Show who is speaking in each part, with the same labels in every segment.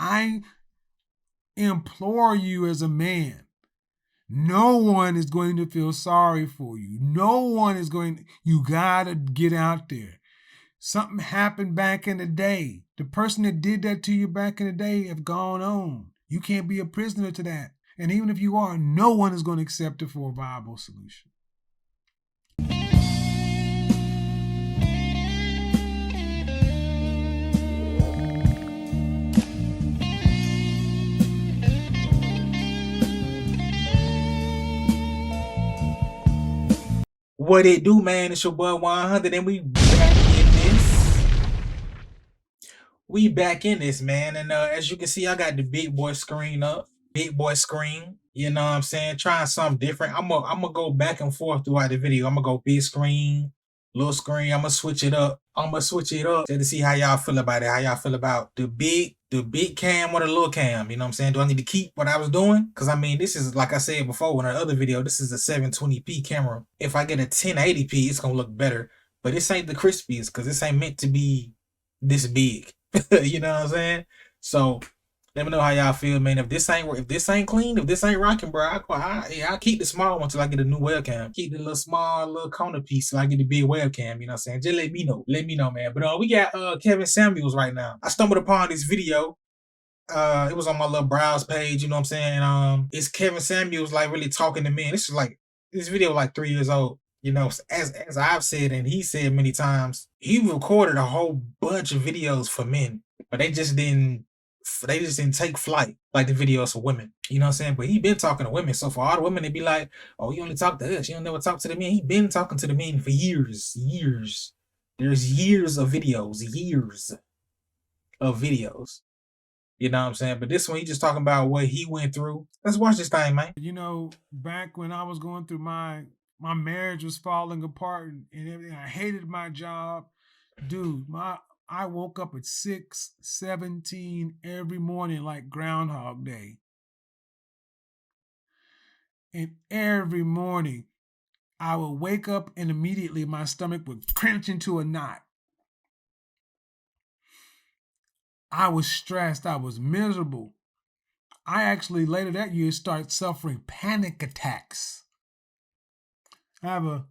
Speaker 1: I implore you as a man, no one is going to feel sorry for you. No one is going, you gotta get out there. Something happened back in the day. The person that did that to you back in the day have gone on. You can't be a prisoner to that. And even if you are, no one is going to accept it for a viable solution.
Speaker 2: What it do, man? It's your boy 100, and we back in this. We back in this, man. And as you can see, I got the big boy screen up. Big boy screen. You know what I'm saying? Trying something different. I'm gonna go back and forth throughout the video. I'm gonna go big screen, little screen. I'm gonna switch it up. To see how y'all feel about it. How y'all feel about the big cam or the little cam? You know what I'm saying? Do I need to keep what I was doing? Because I mean, this is, like I said before in another video, this is a 720p camera. If I get a 1080p, it's gonna look better. But this ain't the crispiest, because this ain't meant to be this big. You know what I'm saying? So let me know how y'all feel, man. If this ain't clean, if this ain't rocking, bro, I'll keep the small one till I get a new webcam. Keep the little small little corner piece till I get the big webcam. You know what I'm saying? Just let me know. Let me know, man. But we got Kevin Samuels right now. I stumbled upon this video. It was on my little browse page. You know what I'm saying? It's Kevin Samuels like really talking to men. This video like 3 years old. You know, as I've said and he said many times, he recorded a whole bunch of videos for men, but they just didn't take flight like the videos for women. You know what I'm saying? But he been talking to women. So for all the women, they be like, oh, you only talk to us. You don't never talk to the men. He been talking to the men for years. There's years of videos. You know what I'm saying? But this one, he just talking about what he went through. Let's watch this thing, man.
Speaker 1: You know, back when I was going through my marriage was falling apart and everything, I hated my job. Dude, I woke up at 6:17 every morning like Groundhog Day. And every morning I would wake up and immediately my stomach would clench into a knot. I was stressed. I was miserable. I actually later that year started suffering panic attacks. I have a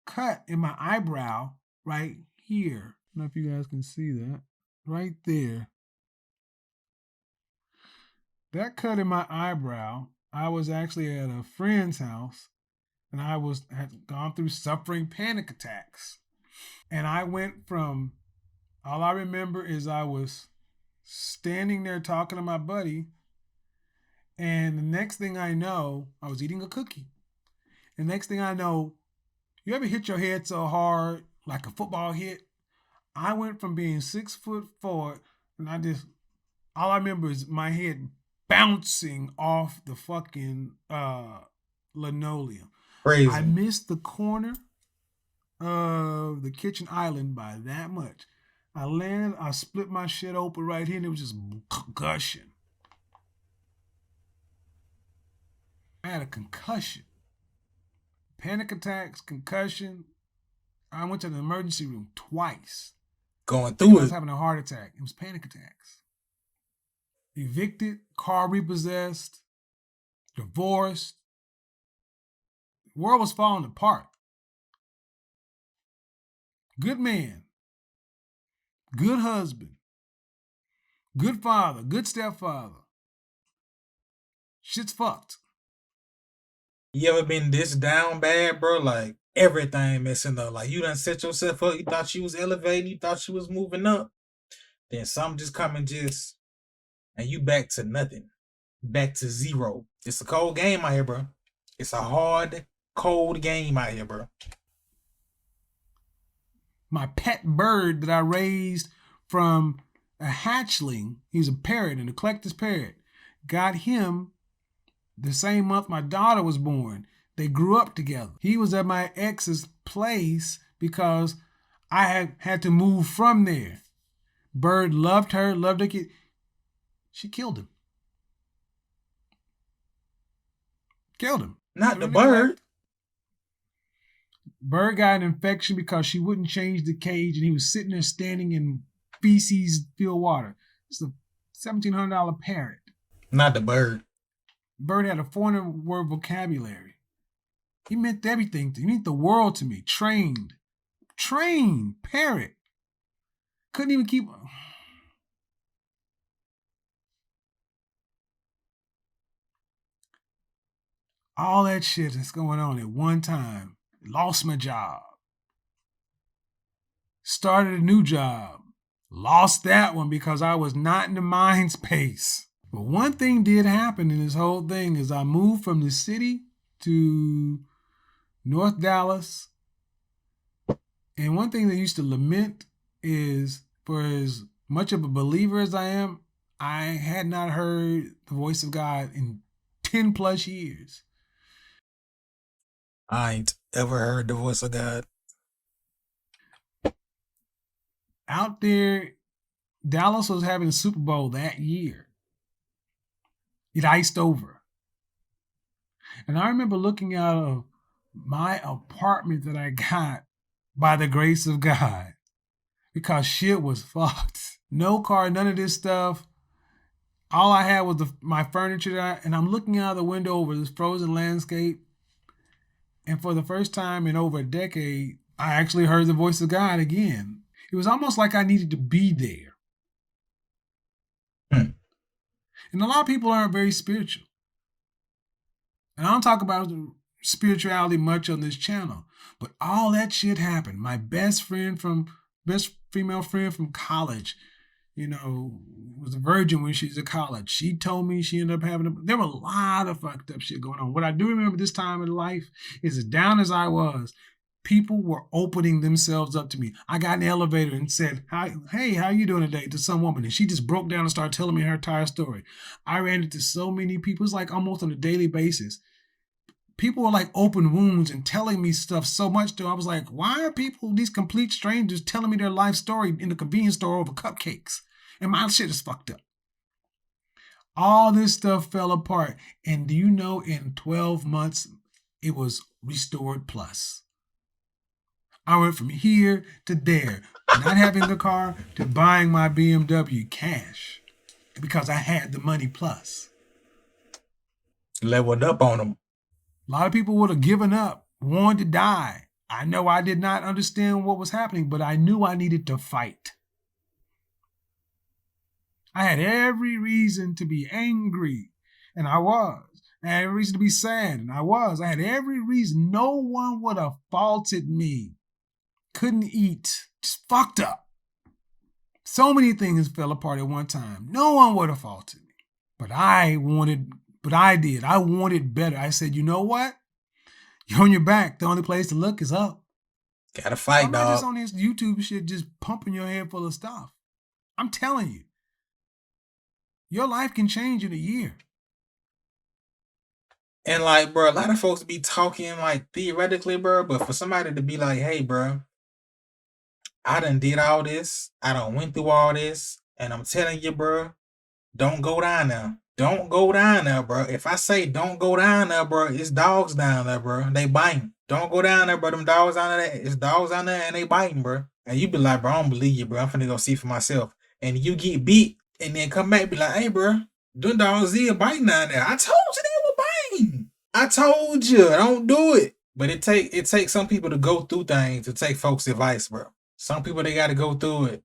Speaker 1: cut in my eyebrow right here. I don't know if you guys can see that. Right there. That cut in my eyebrow, I was actually at a friend's house and had gone through suffering panic attacks. And I went from, all I remember is I was standing there talking to my buddy, and the next thing I know, I was eating a cookie. The next thing I know, you ever hit your head so hard, like a football hit? I went from being 6'4", and all I remember is my head bouncing off the fucking linoleum.
Speaker 2: Crazy.
Speaker 1: I missed the corner of the kitchen island by that much. I landed, I split my shit open right here, and it was just gushing. I had a concussion. Panic attacks, concussion. I went to the emergency room twice.
Speaker 2: Going through it.
Speaker 1: I was having a heart attack. It was panic attacks. Evicted, car repossessed, divorced. The world was falling apart. Good man. Good husband. Good father. Good stepfather. Shit's fucked.
Speaker 2: You ever been this down bad, bro? Like everything messing up. Like you done set yourself up. You thought you was elevating. You thought you was moving up. Then something just come and you back to nothing. Back to zero. It's a cold game out here, bro. It's a hard, cold game out here, bro.
Speaker 1: My pet bird that I raised from a hatchling, he's a parrot, and a collector's parrot, got him the same month my daughter was born. They grew up together. He was at my ex's place because I had to move from there. Bird loved her kid. She killed him.
Speaker 2: Not the bird.
Speaker 1: Bird got an infection because she wouldn't change the cage, and he was sitting there standing in feces-filled water. It's a $1,700 parrot.
Speaker 2: Not the bird.
Speaker 1: Bird had a 400-word vocabulary. He meant everything. He meant the world to me. Trained, parrot. Couldn't even keep. All that shit that's going on at one time. Lost my job. Started a new job. Lost that one because I was not in the mind space. But one thing did happen in this whole thing is I moved from the city to North Dallas. And one thing that I used to lament is, for as much of a believer as I am, I had not heard the voice of God in 10 plus years.
Speaker 2: I ain't ever heard the voice of God.
Speaker 1: Out there, Dallas was having a Super Bowl that year. It iced over. And I remember looking out of my apartment that I got by the grace of God, because shit was fucked. No car, none of this stuff. All I had was my furniture, and I'm looking out the window over this frozen landscape. And for the first time in over a decade, I actually heard the voice of God again. It was almost like I needed to be there. And a lot of people aren't very spiritual. And I don't talk about spirituality much on this channel, but all that shit happened. My best female friend from college, was a virgin when she was at college. She told me she ended up there were a lot of fucked up shit going on. What I do remember this time in life is, as down as I was, people were opening themselves up to me. I got in the elevator and said, hey, how you doing today, to some woman, and she just broke down and started telling me her entire story. I ran into so many people. It's like almost on a daily basis. People were like open wounds and telling me stuff so much, though. I was like, why are people, these complete strangers, telling me their life story in the convenience store over cupcakes? And my shit is fucked up. All this stuff fell apart. And do you know, in 12 months, it was restored plus. I went from here to there, not having a car to buying my BMW cash because I had the money plus.
Speaker 2: Leveled up on them.
Speaker 1: A lot of people would have given up, wanted to die. I know I did not understand what was happening, but I knew I needed to fight. I had every reason to be angry, and I was. I had every reason to be sad, and I was. I had every reason. No one would have faulted me. Couldn't eat. Just fucked up. So many things fell apart at one time. No one would have faulted me. But I did. I wanted better. I said, you know what? You're on your back. The only place to look is up.
Speaker 2: Gotta fight,
Speaker 1: I'm
Speaker 2: dog.
Speaker 1: not just on this YouTube shit just pumping your head full of stuff. I'm telling you. Your life can change in a year.
Speaker 2: And like, bro, a lot of folks be talking like theoretically, bro, but for somebody to be like, hey, bro, I done did all this. I done went through all this. And I'm telling you, bro, don't go down there. Don't go down there, bro. If I say don't go down there, bro, it's dogs down there, bro. They biting. Don't go down there, bro. Them dogs down there. It's dogs down there and they biting, bro. And you be like, bro, I don't believe you, bro. I'm finna go see for myself. And you get beat and then come back and be like, hey, bro, them dogs is biting down there. I told you they were biting. I told you, don't do it. But it takes some people to go through things to take folks' advice, bro. Some people, they got to go through it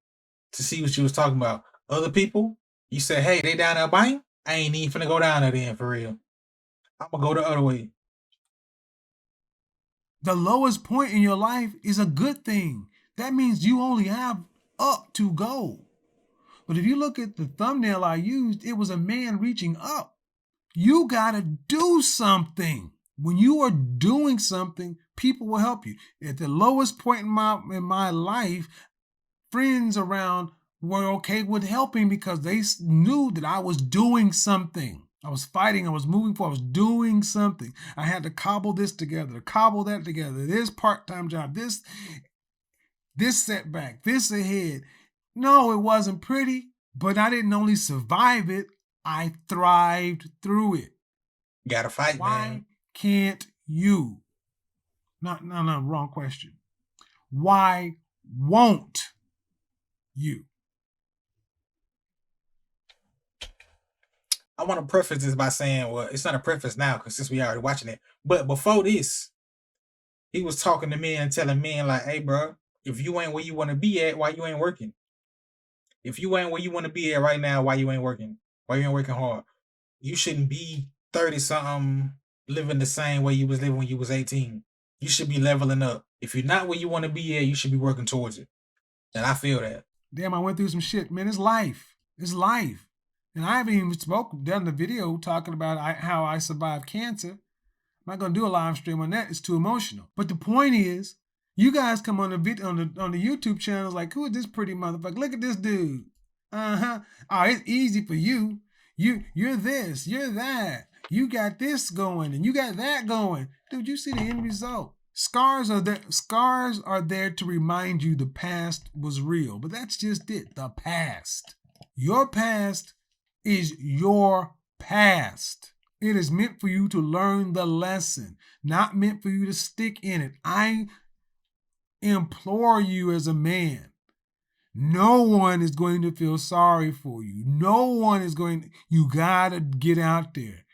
Speaker 2: to see what you was talking about. Other people, you say, hey, they down there biting? I ain't even finna go down there then, for real. I'm gonna go the other way.
Speaker 1: The lowest point in your life is a good thing. That means you only have up to go. But if you look at the thumbnail I used, it was a man reaching up. You gotta do something. When you are doing something, people will help you. At the lowest point in my life, friends around were okay with helping because they knew that I was doing something. I was fighting, I was moving forward, I was doing something. I had to cobble this together, cobble that together, this part-time job, this setback, this ahead. No, it wasn't pretty, but I didn't only survive it, I thrived through it.
Speaker 2: You gotta fight,
Speaker 1: Why
Speaker 2: man.
Speaker 1: can't you? No, wrong question. Why won't you?
Speaker 2: I want to preface this by saying, well, it's not a preface now because since we already watching it, but before this, he was talking to me and telling me like, hey, bro, if you ain't where you want to be at, why you ain't working? If you ain't where you want to be at right now, why you ain't working? Why you ain't working hard? You shouldn't be 30 something living the same way you was living when you was 18. You should be leveling up. If you're not where you want to be at, you should be working towards it. And I feel that.
Speaker 1: Damn, I went through some shit, man. It's life. It's life. And I haven't even done the video talking about how I survived cancer. I'm not gonna do a live stream on that. It's too emotional. But the point is, you guys come on the YouTube channels like, who is this pretty motherfucker? Look at this dude. Uh-huh. Oh, it's easy for you. You're this, you're that. You got this going and you got that going. Dude, you see the end result. Scars are there to remind you the past was real, but that's just it. The past. Your past is your past. It is meant for you to learn the lesson, not meant for you to stick in it. I implore you as a man, no one is going to feel sorry for you. No one is you gotta get out there.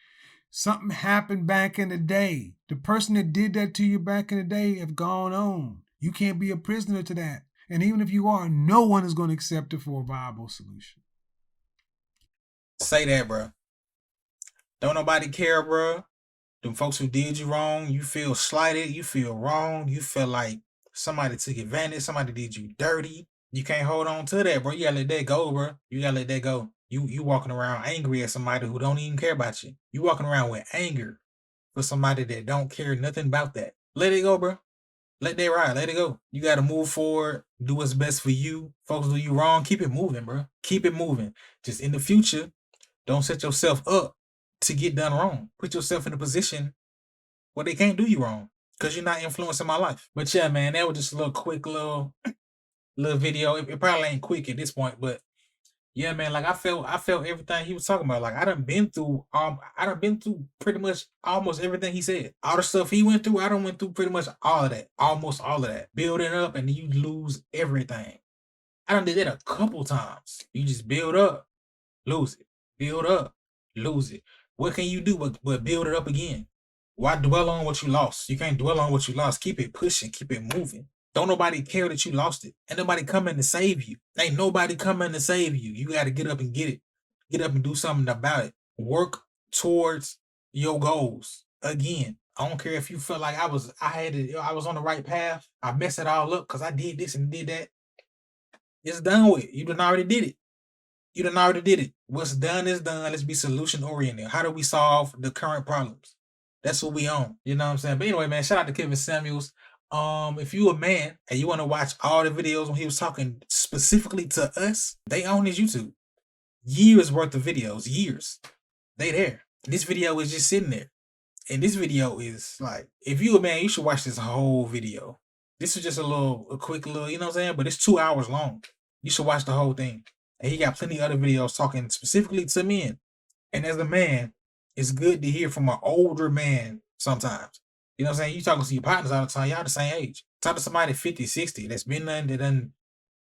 Speaker 1: Something happened back in the day. The person that did that to you back in the day have gone on. You can't be a prisoner to that. And even if you are, no one is going to accept it for a viable solution.
Speaker 2: Say that, bro. Don't nobody care, bro. Them folks who did you wrong, you feel slighted, you feel wrong, you feel like somebody took advantage, somebody did you dirty. You can't hold on to that, bro. You gotta let that go, bro. You gotta let that go. You walking around angry at somebody who don't even care about you. You walking around with anger for somebody that don't care nothing about that. Let it go, bro. Let that ride. Let it go. You gotta move forward. Do what's best for you. Folks do you wrong. Keep it moving, bro. Keep it moving. Just in the future, don't set yourself up to get done wrong. Put yourself in a position where they can't do you wrong because you're not influencing my life. But yeah, man, that was just a little quick little video. It probably ain't quick at this point, but yeah, man, like I felt everything he was talking about. Like I done been through pretty much almost everything he said. All the stuff he went through, I done went through pretty much all of that. Almost all of that. Building up and you lose everything. I done did that a couple times. You just build up, lose it. Build up, lose it. What can you do but build it up again? Why dwell on what you lost? You can't dwell on what you lost. Keep it pushing, keep it moving. Don't nobody care that you lost it. Ain't nobody coming to save you. Ain't nobody coming to save you. You got to get up and get it. Get up and do something about it. Work towards your goals. Again, I don't care if you felt like I was on the right path. I messed it all up because I did this and did that. It's done with. You done already did it. You done already did it. What's done is done. Let's be solution oriented. How do we solve the current problems? That's what we own. You know what I'm saying? But anyway, man, shout out to Kevin Samuels. If you a man and you want to watch all the videos when he was talking specifically to us, they own his YouTube. Years worth of videos. Years. They there. This video is just sitting there. And this video is like, if you a man, you should watch this whole video. This is just a quick little, you know what I'm saying? But it's 2 hours long. You should watch the whole thing. And he got plenty of other videos talking specifically to men. And as a man, it's good to hear from an older man sometimes. You know what I'm saying? You talking to your partners all the time. Y'all the same age. Talk to somebody 50, 60 that's been done, that done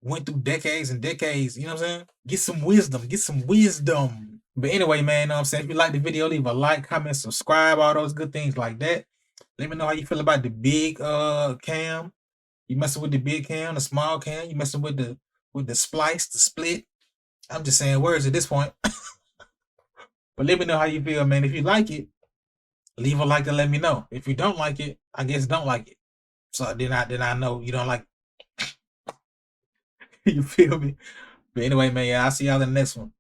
Speaker 2: went through decades and decades. You know what I'm saying? Get some wisdom. Get some wisdom. But anyway, man, you know what I'm saying? If you like the video, leave a like, comment, subscribe, all those good things like that. Let me know how you feel about the big cam. You messing with the big cam, the small cam. You messing with the splice, the split. I'm just saying words at this point. But let me know how you feel, man. If you like it, leave a like and let me know. If you don't like it, I guess don't like it. So then I know you don't like it. You feel me? But anyway, man, yeah, I'll see y'all in the next one.